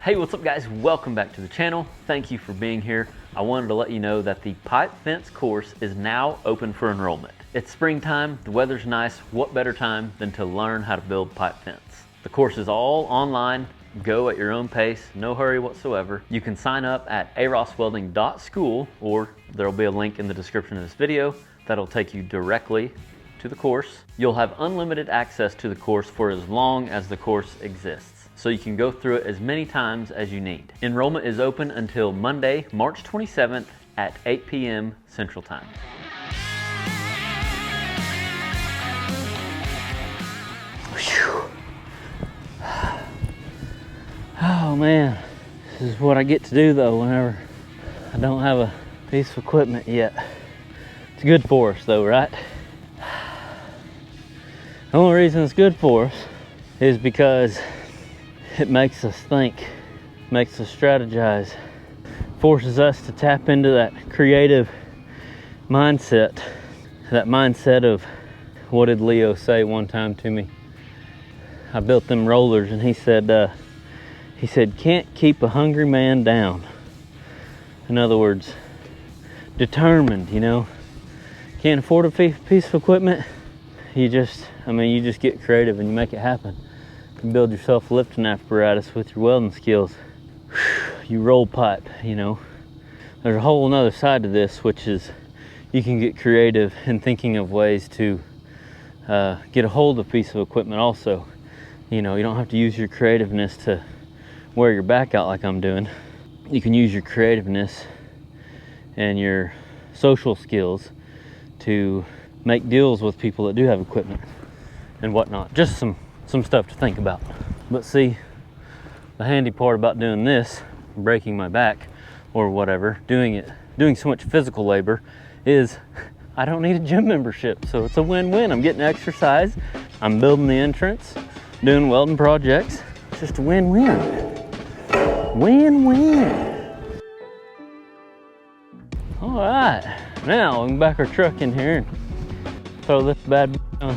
Hey, what's up guys? Welcome back to the channel. Thank you for being here. I wanted to let you know that the pipe fence course is now open for enrollment. It's springtime, the weather's nice. What better time than to learn how to build pipe fence? The course is all online. Go at your own pace, no hurry whatsoever. You can sign up at arosswelding.school, or there'll be a link in the description of this video that'll take you directly to the course. You'll have unlimited access to the course for as long as the course exists, so you can go through it as many times as you need. Enrollment is open until Monday, March 27th at 8 p.m. Central Time. Whew. Oh man, this is what I get to do though whenever I don't have a piece of equipment yet. It's good for us though, right? The only reason it's good for us is because it makes us think, makes us strategize, forces us to tap into that creative mindset. That mindset of, what did Leo say one time to me? I built them rollers and he said, can't keep a hungry man down. In other words, determined, you know. Can't afford a piece of equipment, you just get creative and you make it happen. You build yourself a lifting apparatus with your welding skills. You roll pipe, you know. There's a whole nother side to this, which is you can get creative in thinking of ways to get a hold of a piece of equipment also. You know, you don't have to use your creativeness to wear your back out like I'm doing. You can use your creativeness and your social skills to make deals with people that do have equipment and whatnot. Just some stuff to think about. But see, the handy part about doing this, breaking my back or whatever, doing so much physical labor, is I don't need a gym membership. So it's a win-win. I'm getting exercise, I'm building the entrance, doing welding projects. It's just a win-win. Win-win. All right, now we can back our truck in here and throw this bad boy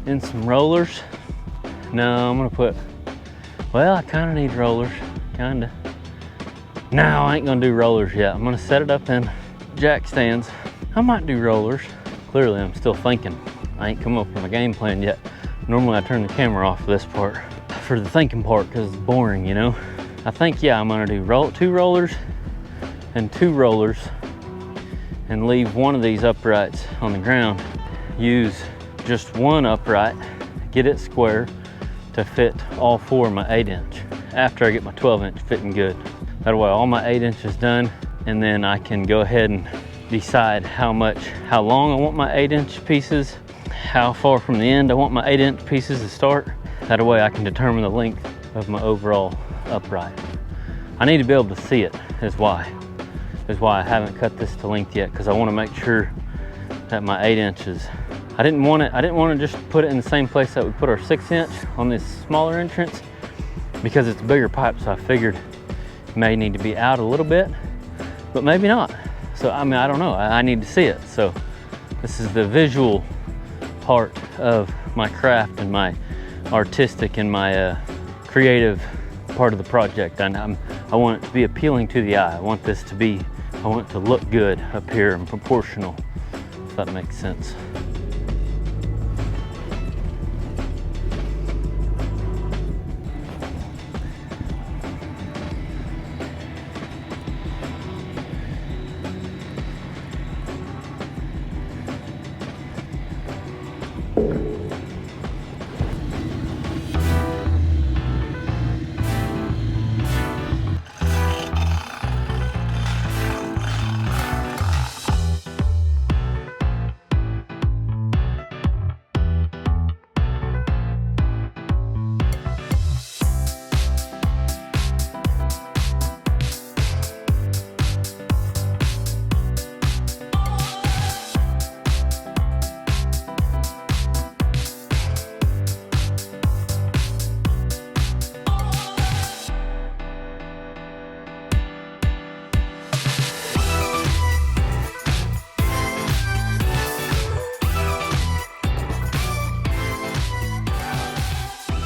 in some rollers. No, I'm gonna put, well, I kind of need rollers, kinda. No, I ain't gonna do rollers yet. I'm gonna set it up in jack stands. I might do rollers. Clearly, I'm still thinking. I ain't come up with a game plan yet. Normally, I turn the camera off for this part, for the thinking part, because it's boring, you know? I think, yeah, I'm gonna do two rollers and two rollers and leave one of these uprights on the ground. Use just one upright, get it square to fit all four of my 8-inch after I get my 12-inch fitting good. That way all my 8-inch is done, and then I can go ahead and decide how long I want my 8-inch pieces, how far from the end I want my 8-inch pieces to start. That way I can determine the length of my overall upright. I need to be able to see it, is why I haven't cut this to length yet, because I want to make sure that my 8-inch is, I didn't want to just put it in the same place that we put our 6-inch on this smaller entrance, because it's a bigger pipe. So I figured it may need to be out a little bit, but maybe not. So I mean, I don't know, I need to see it. So this is the visual part of my craft and my artistic and my creative part of the project. And I want it to be appealing to the eye. I want it to look good up here and proportional, if that makes sense.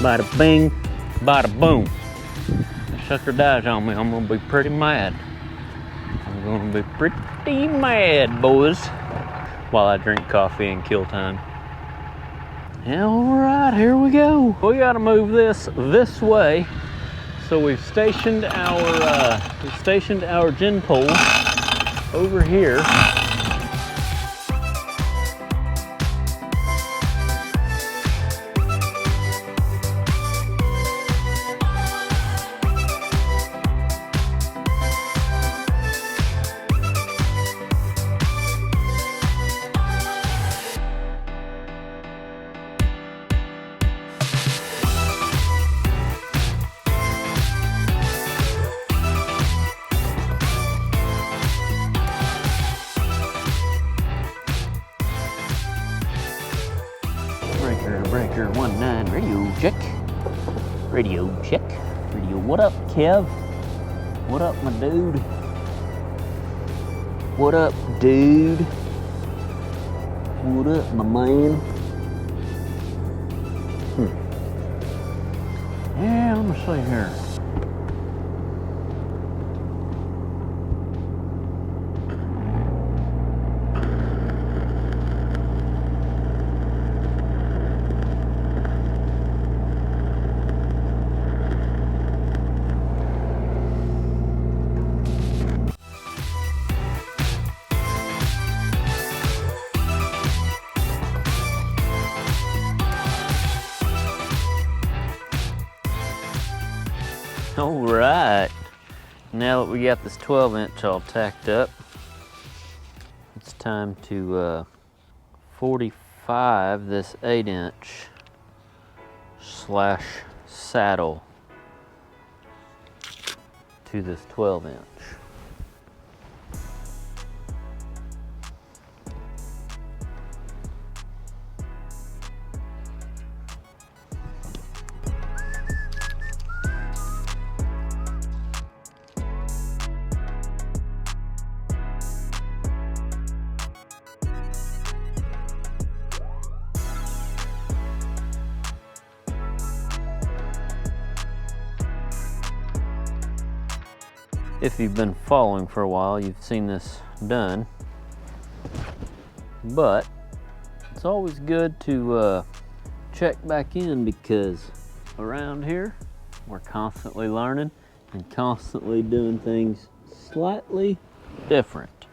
Bada bing, bada boom. sucker dies on me, I'm gonna be pretty mad. I'm gonna be pretty mad, boys, while I drink coffee and kill time. All right, here we go. We gotta move this way. So we've stationed our gin pole over here. Breaker 19, radio check. Radio check. Radio, what up, Kev? What up, my dude? What up, dude? What up, my man? Yeah, let me see here. All right, now that we got this 12-inch all tacked up, it's time to 45 this 8-inch / saddle to this 12-inch. If you've been following for a while, you've seen this done, but it's always good to check back in, because around here we're constantly learning and constantly doing things slightly different.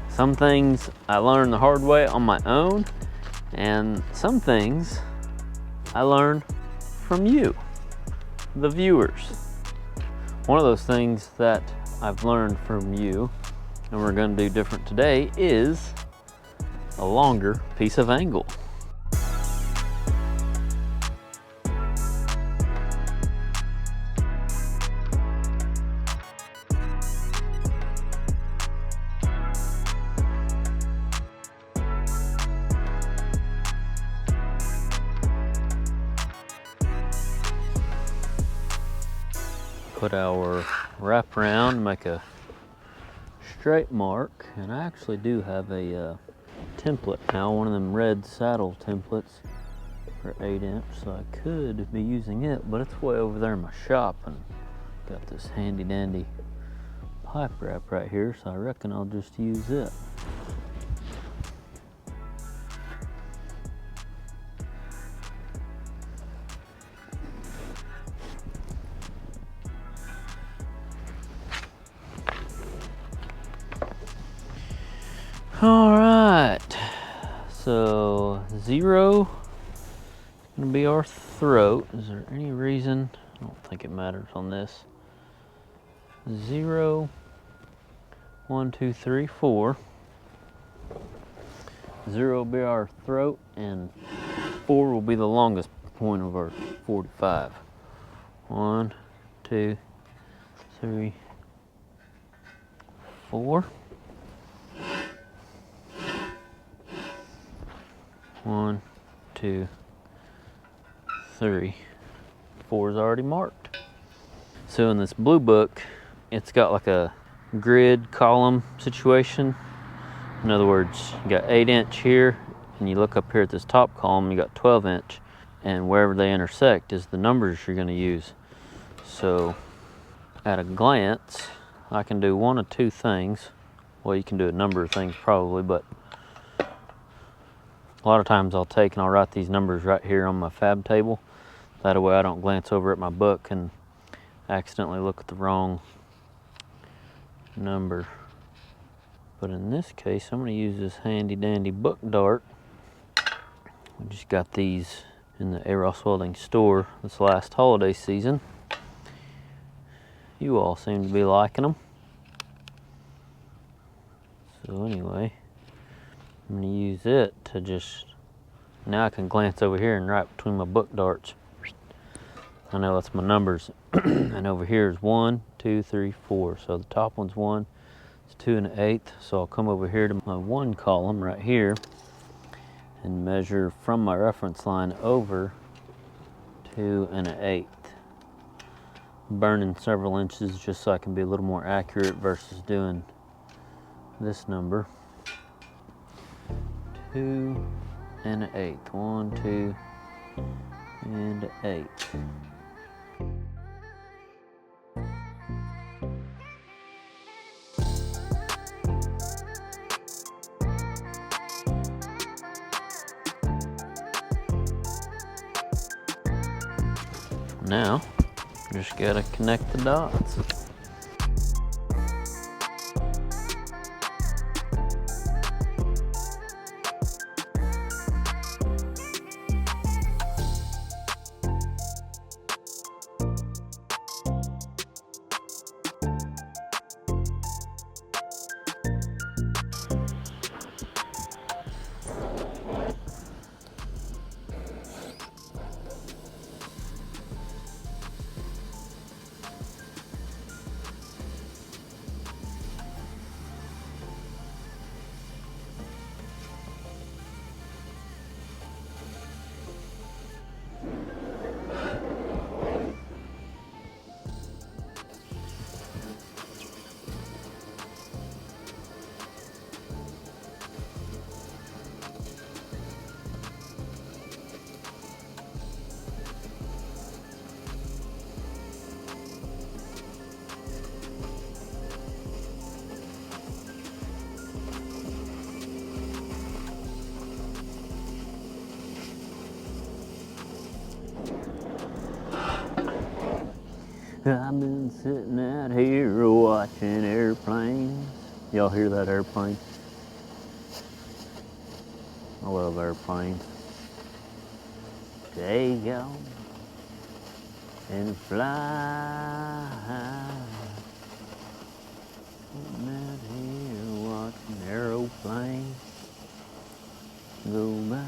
Some things I learned the hard way on my own, and some things I learned from you, the viewers. One of those things that I've learned from you, and we're going to do different today, is a longer piece of angle. Put our wraparound, make a straight mark, and I actually do have a template now, one of them red saddle templates for 8-inch, so I could be using it, but it's way over there in my shop, and got this handy dandy pipe wrap right here, so I reckon I'll just use it. All right, so 0 gonna be our throat. Is there any reason? I don't think it matters on this. 0, 1, 2, 3, 4. 0 will be our throat, and 4 will be the longest point of our 45. 1, 2, 3, 4. 1, 2, 3. 4 is already marked. So in this blue book, it's got like a grid column situation. In other words, you got 8-inch here, and you look up here at this top column, you got 12 inch, and wherever they intersect is the numbers you're going to use. So at a glance, I can do one of two things. Well, you can do a number of things probably, but a lot of times I'll take and I'll write these numbers right here on my fab table. That way I don't glance over at my book and accidentally look at the wrong number. But in this case, I'm going to use this handy dandy book dart. I just got these in the arosswelding store this last holiday season. You all seem to be liking them. So anyway, I'm going to use it to just, now I can glance over here and right between my book darts. I know that's my numbers. And over here is 1, 2, 3, 4. So the top one's 1, it's 2 1/8. So I'll come over here to my 1 column right here and measure from my reference line over 2 1/8. Burning several inches just so I can be a little more accurate versus doing this number. 2 1/8. 1, 2 1/8. Now, just gotta connect the dots. I've been sitting out here watching airplanes. Y'all hear that airplane? I love airplanes. Take off and fly. Sitting out here watching aeroplanes go by.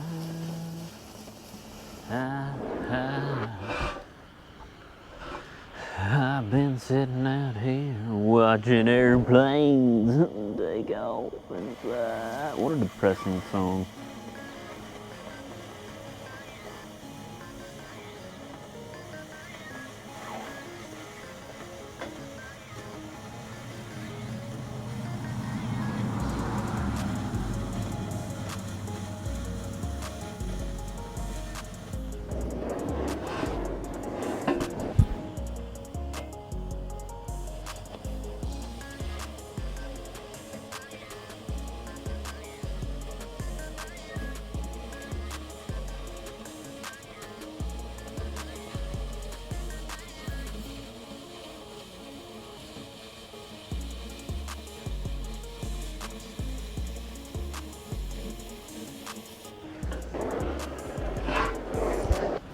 I've been sitting out here watching airplanes take off and fly. What a depressing song.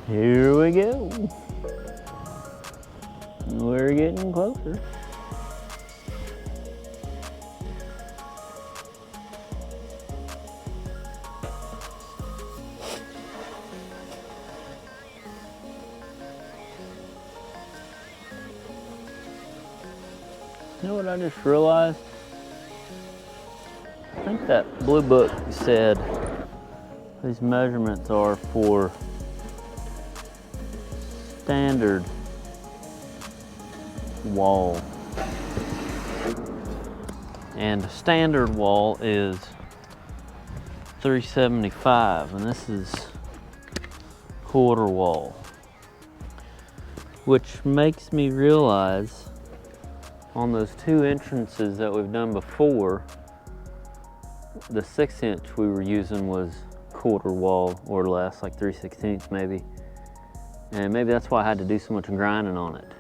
Here we go. We're getting closer. You know what I just realized? I think that blue book said these measurements are for standard wall. And standard wall is 375, and this is quarter wall, which makes me realize on those two entrances that we've done before, the 6-inch we were using was quarter wall or less, like 3/16 maybe. And maybe that's why I had to do so much grinding on it.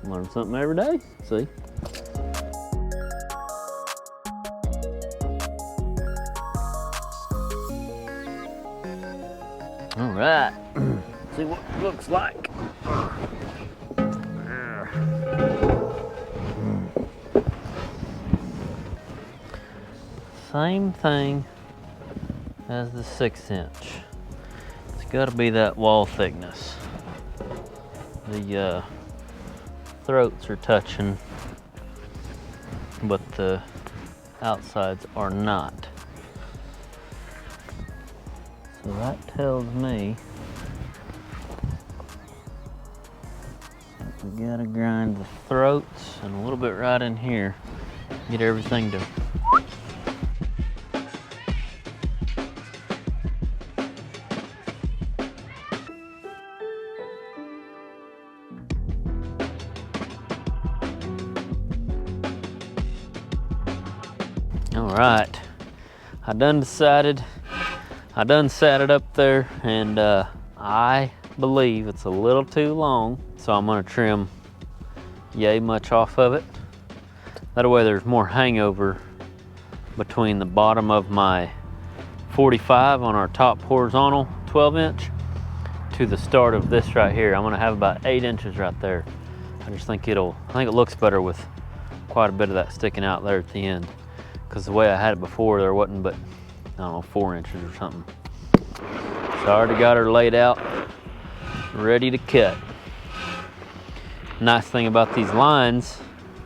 Learn something every day, see? All right, see what it looks like. Same thing as the 6-inch. It's got to be that wall thickness. The throats are touching, but the outsides are not. So that tells me we gotta grind the throats and a little bit right in here, get everything to All right, I done decided, I done sat it up there, and I believe it's a little too long, so I'm gonna trim yay much off of it. That way there's more hangover between the bottom of my 45 on our top horizontal 12-inch to the start of this right here. I'm gonna have about 8 inches right there. I just think I think it looks better with quite a bit of that sticking out there at the end. Because the way I had it before, there wasn't but, I don't know, 4 inches or something. So I already got her laid out, ready to cut. Nice thing about these lines,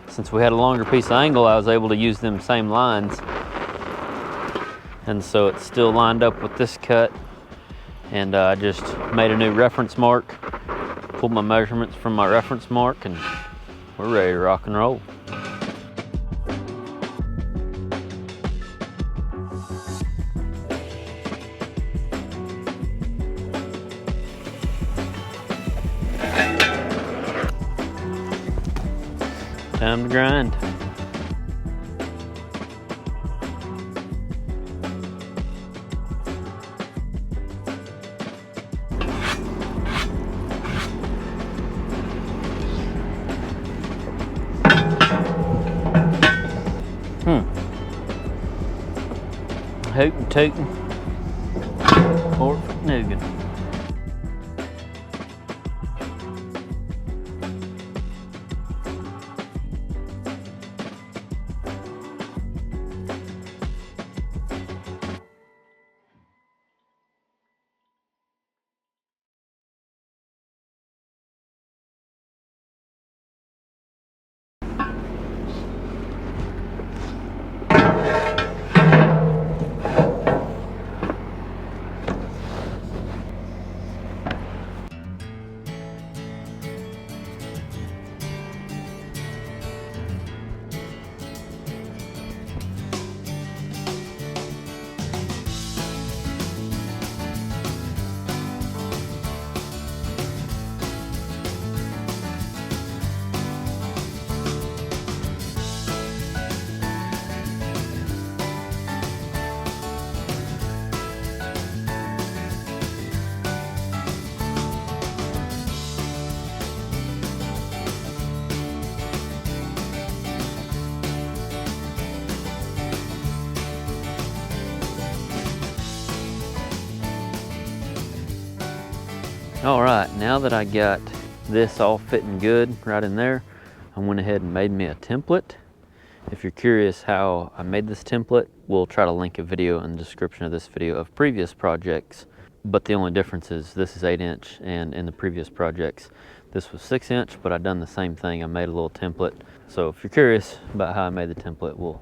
since we had a longer piece of angle, I was able to use them same lines. And so it's still lined up with this cut. And I just made a new reference mark, pulled my measurements from my reference mark, and we're ready to rock and roll. Time to grind. Hootin' tootin', Fort Nougat. All right, now that I got this all fitting good right in there, I went ahead and made me a template. If you're curious how I made this template, we'll try to link a video in the description of this video of previous projects. But the only difference is this is 8-inch, and in the previous projects, this was 6-inch, but I've done the same thing. I made a little template. So if you're curious about how I made the template, we'll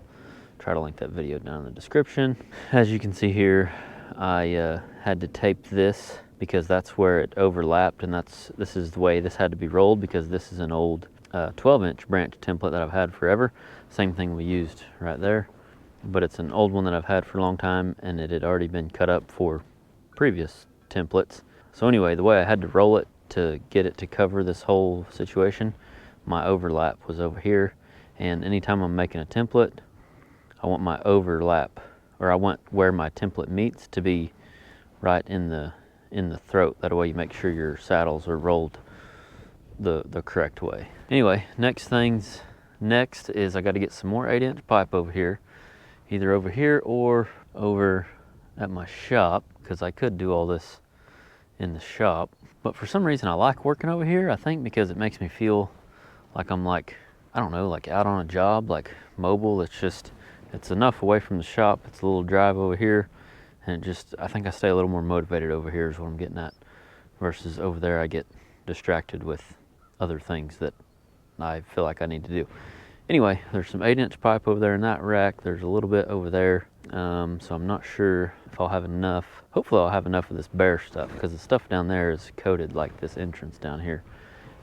try to link that video down in the description. As you can see here, I had to tape this because that's where it overlapped, and this is the way this had to be rolled, because this is an old 12-inch branch template that I've had forever. Same thing we used right there. but it's an old one that I've had for a long time, and it had already been cut up for previous templates. So anyway, the way I had to roll it to get it to cover this whole situation, my overlap was over here, and anytime I'm making a template, I want my overlap, or I want where my template meets to be right in the throat. That way you make sure your saddles are rolled the correct way. Anyway, next is I got to get some more 8-inch pipe over here, either over here or over at my shop, because I could do all this in the shop, but for some reason I like working over here. I think because it makes me feel like I'm like, I don't know, like out on a job, like mobile. It's enough away from the shop. It's a little drive over here, and I think I stay a little more motivated over here is what I'm getting at, versus over there I get distracted with other things that I feel like I need to do. Anyway, there's some 8-inch pipe over there in that rack. There's a little bit over there, so I'm not sure if I'll have enough. Hopefully I'll have enough of this bare stuff, because the stuff down there is coated like this entrance down here,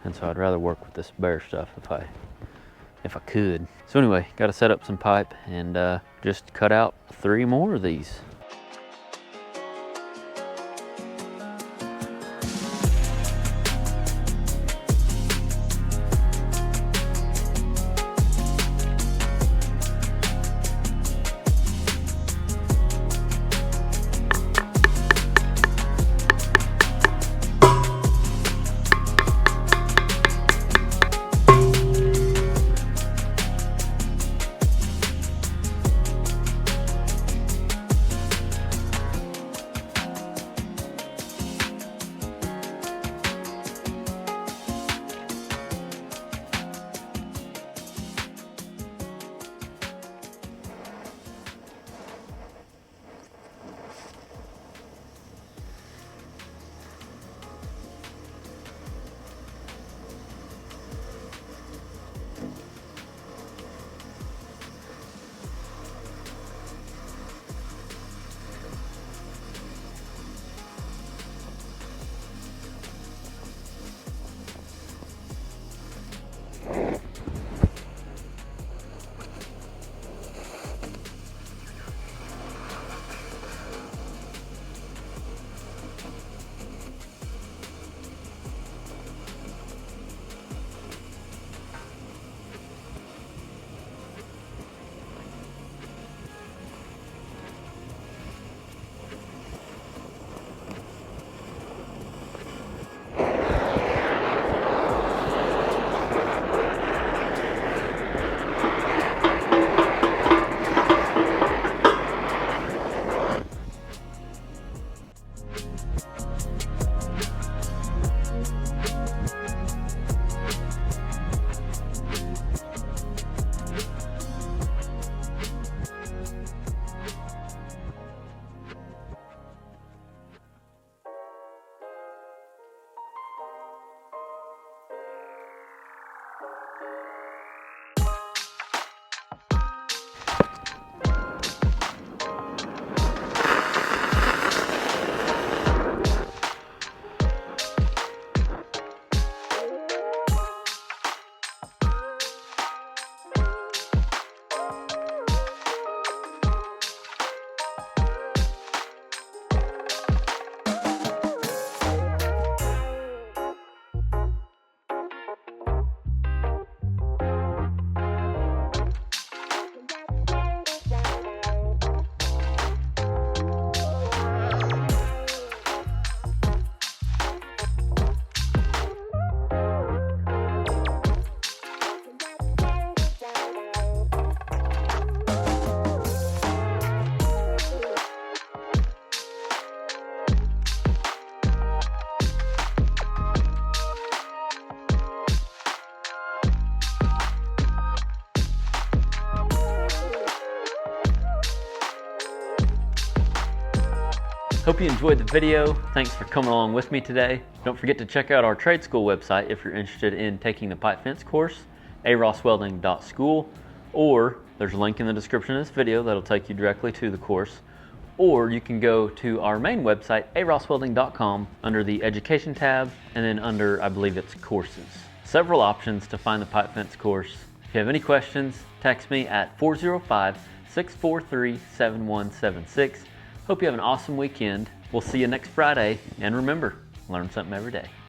and so I'd rather work with this bare stuff if I could. So anyway, got to set up some pipe and just cut out 3 more of these. Hope you enjoyed the video. Thanks for coming along with me today. Don't forget to check out our trade school website if you're interested in taking the pipe fence course, arosswelding.school, or there's a link in the description of this video that'll take you directly to the course, or you can go to our main website, arosswelding.com, under the education tab, and then under, I believe it's courses. Several options to find the pipe fence course. If you have any questions, text me at 405-643-7176. Hope you have an awesome weekend. We'll see you next Friday, and remember, learn something every day.